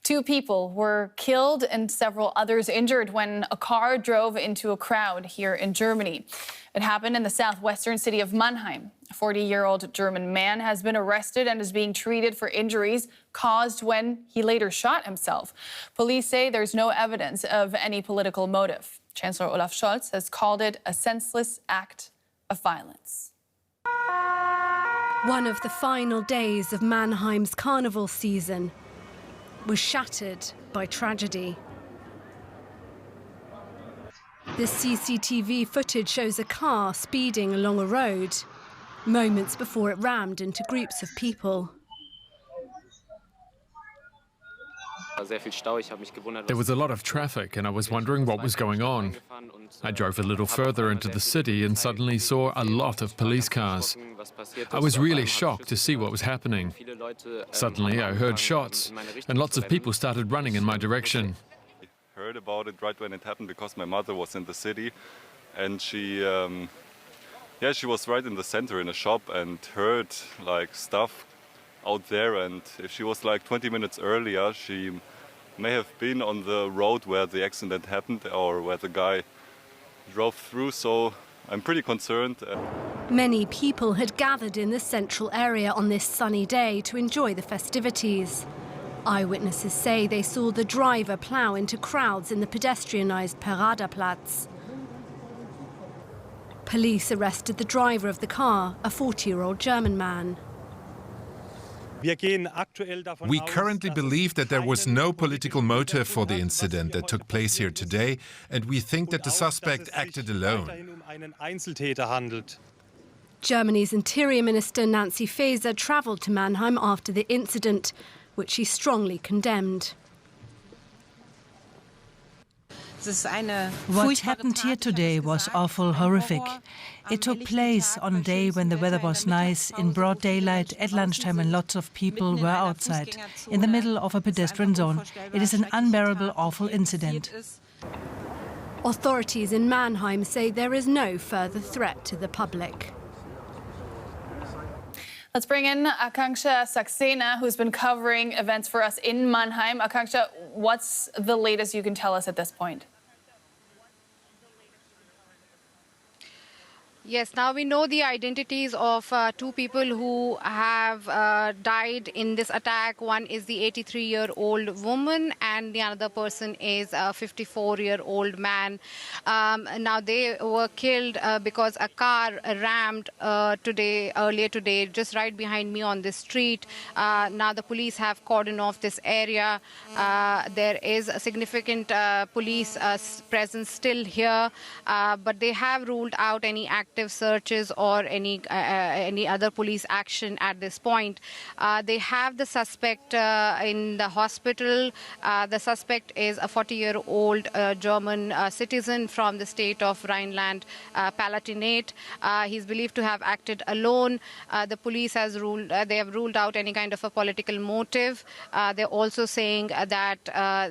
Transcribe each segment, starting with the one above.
2 people were killed and several others injured when a car drove into a crowd here in Germany. It happened in the southwestern city of Mannheim. A 40-year-old German man has been arrested and is being treated for injuries caused when he later shot himself. Police say there's no evidence of any political motive. Chancellor Olaf Scholz has called it a senseless act of violence. One of the final days of Mannheim's carnival season was shattered by tragedy. This CCTV footage shows a car speeding along a road, moments before it rammed into groups of people. There was a lot of traffic and I was wondering what was going on. I drove a little further into the city and suddenly saw a lot of police cars. I was really shocked to see what was happening. Suddenly I heard shots and lots of people started running in my direction. I heard about it right when it happened because my mother was in the city and she was right in the center in a shop and heard like stuff out there, and if she was like 20 minutes earlier, she may have been on the road where the accident happened or where the guy drove through, so I'm pretty concerned. Many people had gathered in the central area on this sunny day to enjoy the festivities. Eyewitnesses say they saw the driver plough into crowds in the pedestrianised Paradeplatz. Police arrested the driver of the car, a 40-year-old German man. We currently believe that there was no political motive for the incident that took place here today, and we think that the suspect acted alone. Germany's Interior Minister Nancy Faeser travelled to Mannheim after the incident, which she strongly condemned. What happened here today was awful, horrific. It took place on a day when the weather was nice, in broad daylight, at lunchtime, and lots of people were outside, in the middle of a pedestrian zone. It is an unbearable, awful incident. Authorities in Mannheim say there is no further threat to the public. Let's bring in Akanksha Saxena, who's been covering events for us in Mannheim. Akanksha, what's the latest you can tell us at this point? Yes, now we know the identities of 2 people who have died in this attack. One is the 83-year-old woman and the other person is a 54-year-old man. Now they were killed because a car rammed earlier today, just right behind me on this street. Now the police have cordoned off this area. There is a significant police presence still here, but they have ruled out any active searches or any other police action at this point. They have the suspect in the hospital. The suspect is a 40-year-old German citizen from the state of Rhineland-Palatinate. He's believed to have acted alone. The police have ruled out any kind of a political motive. They're also saying that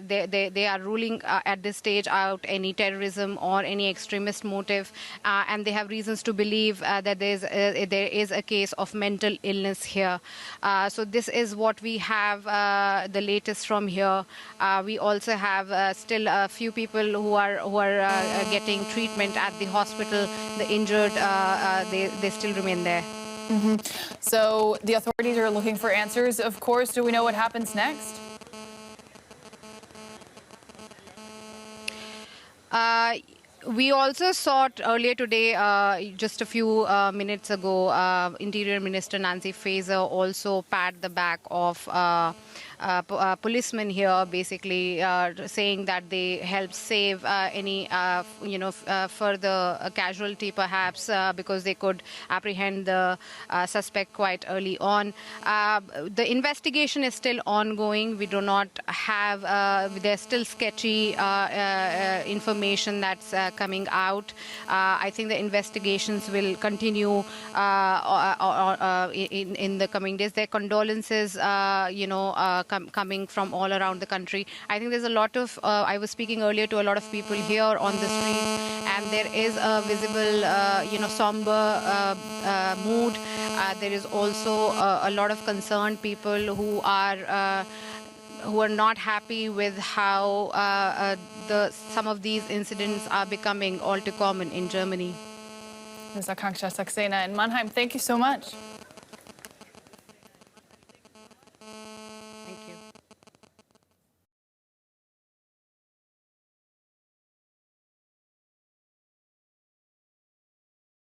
they are ruling at this stage out any terrorism or any extremist motive, and they have reasons to believe that there is a case of mental illness here. So this is what we have, the latest from here. We also have still a few people who are getting treatment at the hospital. The injured, they still remain there. Mm-hmm. So the authorities are looking for answers, of course. Do we know what happens next? We also saw earlier today, just a few minutes ago, Interior Minister Nancy Faeser also pat the back of policemen here, basically saying that they helped save any further casualty, perhaps, because they could apprehend the suspect quite early on. The investigation is still ongoing. We do not have, there's still sketchy information that's coming out. I think the investigations will continue in the coming days. Their condolences, coming from all around the country. I think there's a lot of, I was speaking earlier to a lot of people here on the street, and there is a visible, somber mood. There is also a lot of concerned people who are who are not happy with how some of these incidents are becoming all too common in Germany. Ms. Akanksha Saxena in Mannheim, thank you so much.